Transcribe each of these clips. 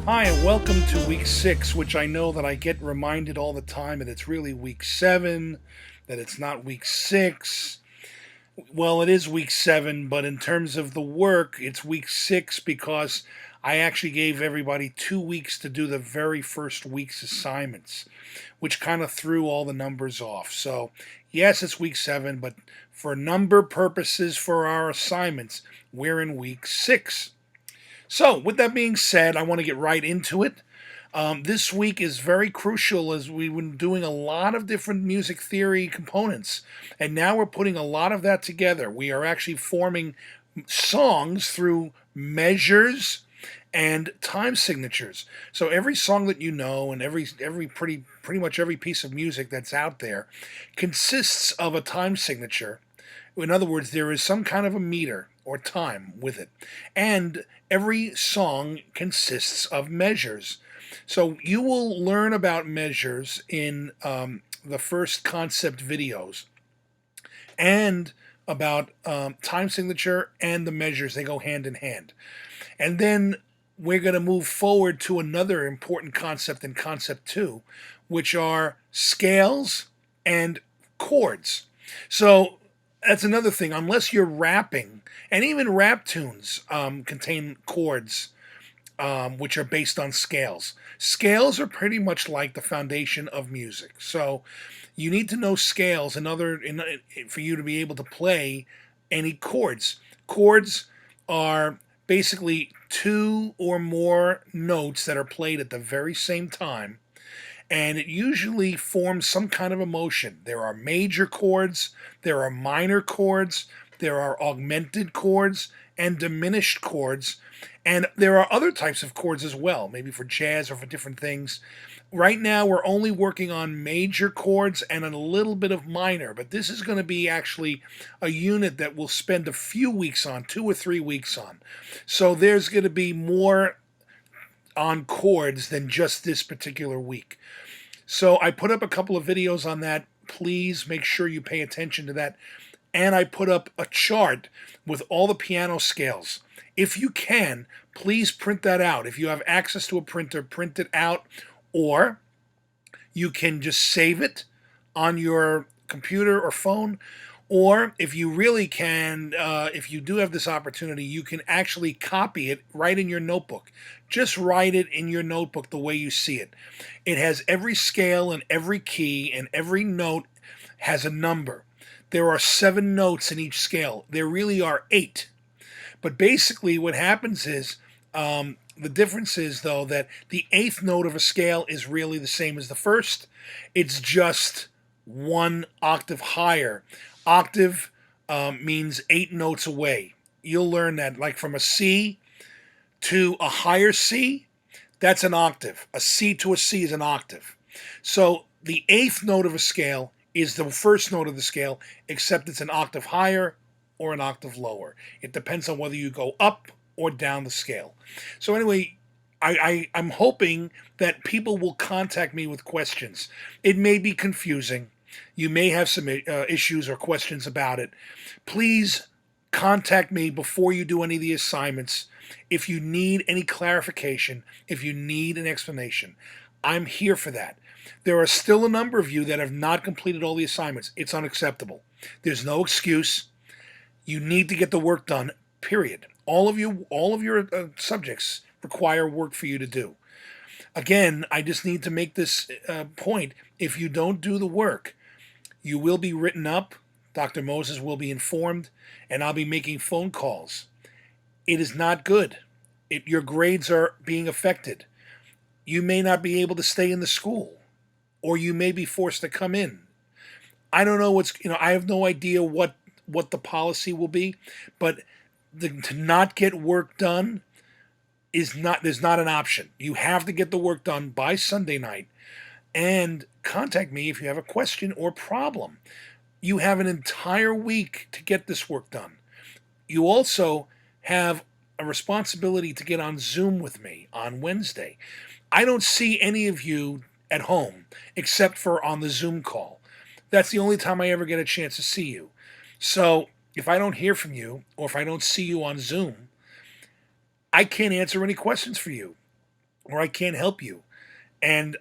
Hi, and welcome to week 6, which I know that I get reminded all the time that it's really week 7, that it's not week 6. Well, it is week 7, but in terms of the work, it's week 6 because I actually gave everybody 2 weeks to do the very first week's assignments, which kind of threw all the numbers off. So, yes, it's week 7, but for number purposes for our assignments, we're in week 6. So, with that being said, I want to get right into it. This week is very crucial as we've been doing a lot of different music theory components, and now we're putting a lot of that together. We are actually forming songs through measures and time signatures. So every song that you know and every pretty much every piece of music that's out there consists of a time signature. In other words, there is some kind of a meter or time with it. And every song consists of measures. So you will learn about measures in the first concept videos and about time signature and the measures. They go hand in hand. And then we're going to move forward to another important concept in concept 2, which are scales and chords. So that's another thing. Unless you're rapping, and even rap tunes contain chords, which are based on scales. Scales are pretty much like the foundation of music. So you need to know scales for you to be able to play any chords. Chords are basically two or more notes that are played at the very same time, and it usually forms some kind of emotion. There are major chords, there are minor chords, there are augmented chords, and diminished chords. And there are other types of chords as well, maybe for jazz or for different things. Right now, we're only working on major chords and a little bit of minor, but this is going to be actually a unit that we'll spend a few weeks on, 2 or 3 weeks on. So there's going to be more on chords than just this particular week. So I put up a couple of videos on that. Please make sure you pay attention to that. And I put up a chart with all the piano scales. If you can, please print that out. If you have access to a printer, print it out, or you can just save it on your computer or phone. Or if you really can, if you do have this opportunity, you can actually copy it right in your notebook. Just write it in your notebook the way you see it. It has every scale and every key, and every note has a number. There are 7 notes in each scale. There really are 8. But basically, what happens is the difference is, though, that the 8th note of a scale is really the same as the first. It's just 1 octave higher. Octave means 8 notes away. You'll learn that, like from a C to a higher C, that's an octave. A C to a C is an octave. So the 8th note of a scale is the first note of the scale, except it's an octave higher or an octave lower. It depends on whether you go up or down the scale. So anyway, I'm hoping that people will contact me with questions. It may be confusing. You may have some issues or questions about it. Please contact me before you do any of the assignments. If you need any clarification, if you need an explanation, I'm here for that. There are still a number of you that have not completed all the assignments. It's unacceptable. There's no excuse. You need to get the work done, period. All of your subjects require work for you to do. Again, I just need to make this point. If you don't do the work, you will be written up. Dr. Moses will be informed, and I'll be making phone calls. It is not good. Your grades are being affected. You may not be able to stay in the school, or you may be forced to come in. I don't know I have no idea what the policy will be, but to not get work done there's not an option. You have to get the work done by Sunday night, and contact me if you have a question or problem. You have an entire week to get this work done. You also have a responsibility to get on Zoom with me on Wednesday. I don't see any of you at home except for on the Zoom call. That's the only time I ever get a chance to see you. So if I don't hear from you, or if I don't see you on Zoom, I can't answer any questions for you. or I can't help you. And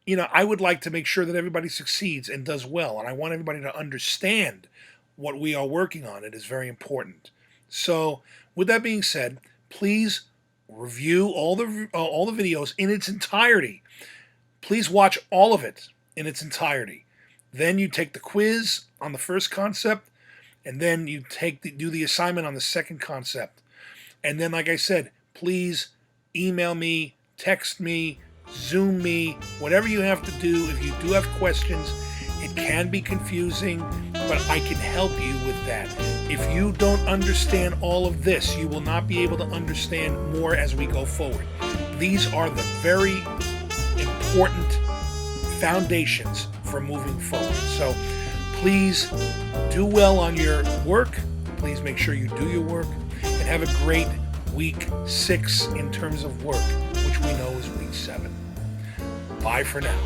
I would like to make sure that everybody succeeds and does well, and I want everybody to understand what we are working on. It is very important. So, with that being said, please review all the videos in its entirety. Please watch all of it in its entirety. Then you take the quiz on the first concept, and then you do the assignment on the second concept. And then, like I said, please email me, text me, Zoom me, whatever you have to do. If you do have questions, it can be confusing, but I can help you with that. If you don't understand all of this, you will not be able to understand more as we go forward. These are the very important foundations for moving forward. So please do well on your work. Please make sure you do your work, and have a great week 6 in terms of work, which we know is week 7. Bye for now.